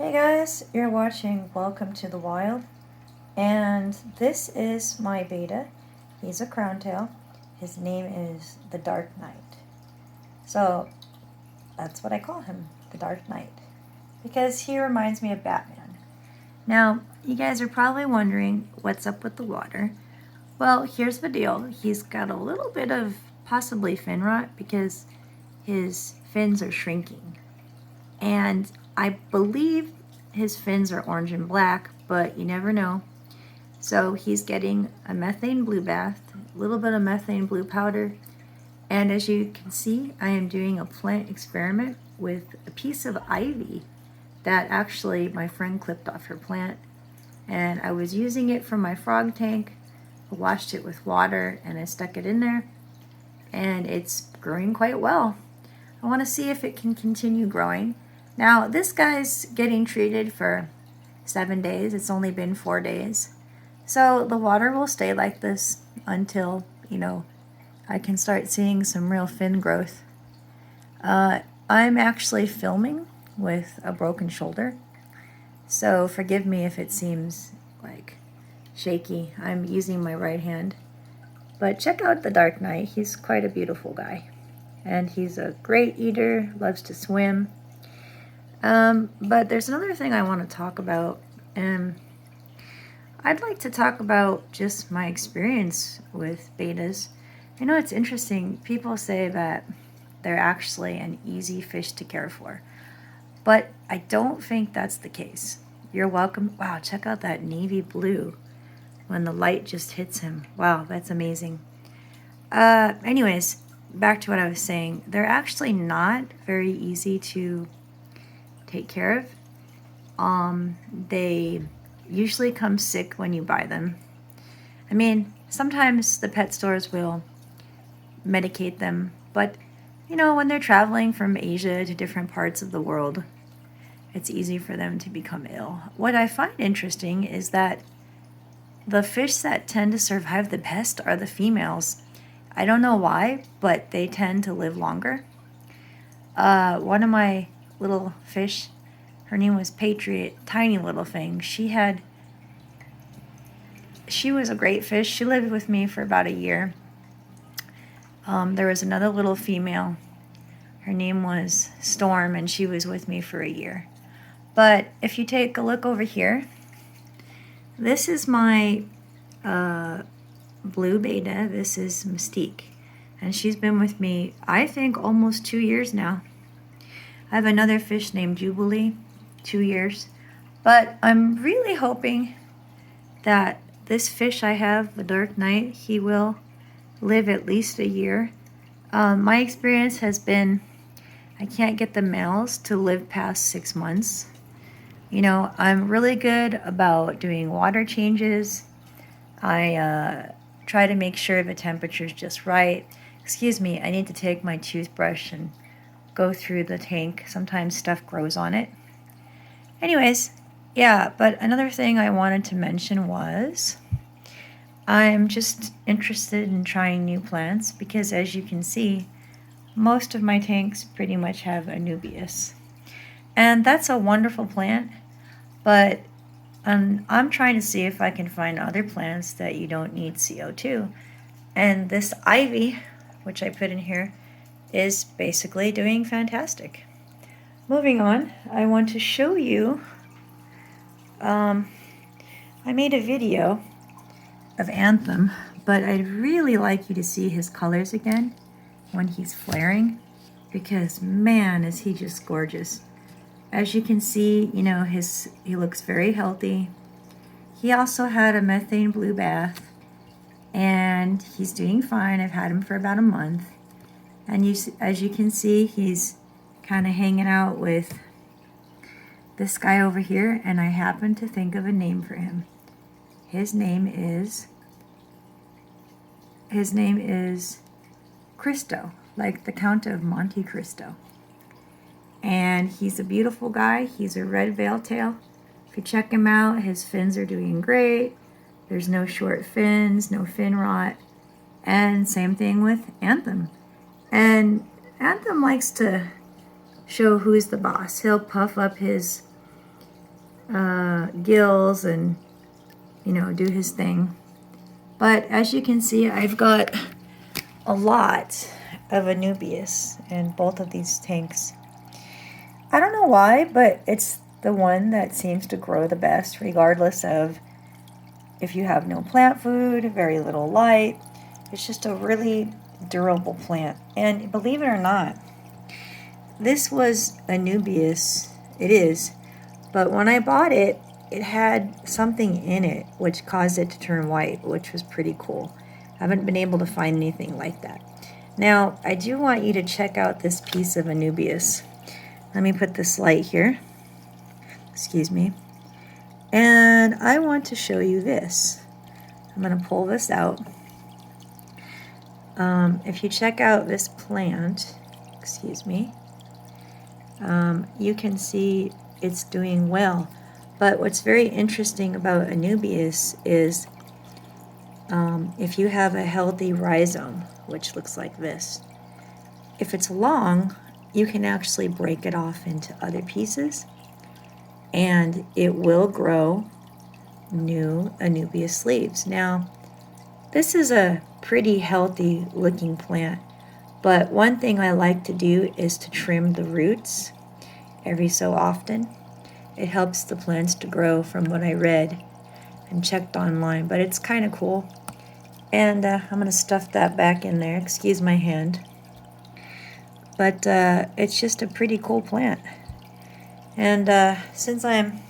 Hey guys, you're watching Welcome to the Wild, and this is my beta. He's a crown tail. His name is the Dark Knight. So that's what I call him, the Dark Knight, because he reminds me of Batman. Now, you guys are probably wondering what's up with the water. Well, here's the deal. He's got a little bit of possibly fin rot because his fins are shrinking. And I believe his fins are orange and black, but you never know. So he's getting a methane blue bath, a little bit of methane blue powder, and as you can see, I am doing a plant experiment with a piece of ivy that actually my friend clipped off her plant, and I was using it for my frog tank. I washed it with water and I stuck it in there, and it's growing quite well. I want to see if it can continue growing. Now, this guy's getting treated for 7 days. It's only been 4 days. So the water will stay like this until, I can start seeing some real fin growth. I'm actually filming with a broken shoulder. So forgive me if it seems like shaky. I'm using my right hand. But check out the Dark Knight. He's quite a beautiful guy. And he's a great eater, loves to swim. But there's another thing I want to talk about, and I'd like to talk about just my experience with betas. I know it's interesting. People say that they're actually an easy fish to care for, but I don't think that's the case. You're welcome. Wow, check out that navy blue when the light just hits him. Wow, that's amazing. Anyways, back to what I was saying. They're actually not very easy to take care of. They usually come sick when you buy them. I mean, sometimes the pet stores will medicate them, but when they're traveling from Asia to different parts of the world, it's easy for them to become ill. What I find interesting is that the fish that tend to survive the best are the females. I don't know why, but they tend to live longer. One of my little fish, her name was Patriot, tiny little thing. She was a great fish. She lived with me for about a year. There was another little female. Her name was Storm, and she was with me for a year. But if you take a look over here, this is my blue beta. This is Mystique, and she's been with me, I think, almost 2 years now. I have another fish named Jubilee, 2 years. But I'm really hoping that this fish I have, the Dark Knight, he will live at least a year. My experience has been I can't get the males to live past 6 months. I'm really good about doing water changes. I try to make sure the temperature's just right. Excuse me, I need to take my toothbrush and go through the tank. Sometimes stuff grows on it. Anyways, yeah, but another thing I wanted to mention was I'm just interested in trying new plants because, as you can see, most of my tanks pretty much have anubias. And that's a wonderful plant, but I'm trying to see if I can find other plants that you don't need CO2. And this ivy, which I put in here, is basically doing fantastic. Moving on, I want to show you, I made a video of Anthem, but I'd really like you to see his colors again when he's flaring, because man, is he just gorgeous. As you can see, he looks very healthy. He also had a methane blue bath, and he's doing fine. I've had him for about a month. And as you can see, he's kind of hanging out with this guy over here, and I happen to think of a name for him. His name is Cristo, like the Count of Monte Cristo. And he's a beautiful guy. He's a red veiltail. If you check him out, his fins are doing great. There's no short fins, no fin rot. And same thing with Anthem. And Anthem likes to show who's the boss. He'll puff up his gills and, you know, do his thing. But as you can see, I've got a lot of anubias in both of these tanks. I don't know why, but it's the one that seems to grow the best, regardless of if you have no plant food, very little light. It's just a really durable plant. And believe it or not, this was anubias. It is. But when I bought it, it had something in it which caused it to turn white, which was pretty cool. I haven't been able to find anything like that. Now, I do want you to check out this piece of anubias. Let me put this light here. Excuse me. And I want to show you this. I'm going to pull this out. If you check out this plant, excuse me, you can see it's doing well. But what's very interesting about anubias is if you have a healthy rhizome, which looks like this, if it's long, you can actually break it off into other pieces and it will grow new anubias leaves. Now, this is a pretty healthy looking plant, but one thing I like to do is to trim the roots every so often. It helps the plants to grow, from what I read and checked online, but it's kind of cool. And I'm going to stuff that back in there. Excuse my hand. But it's just a pretty cool plant. And since I'm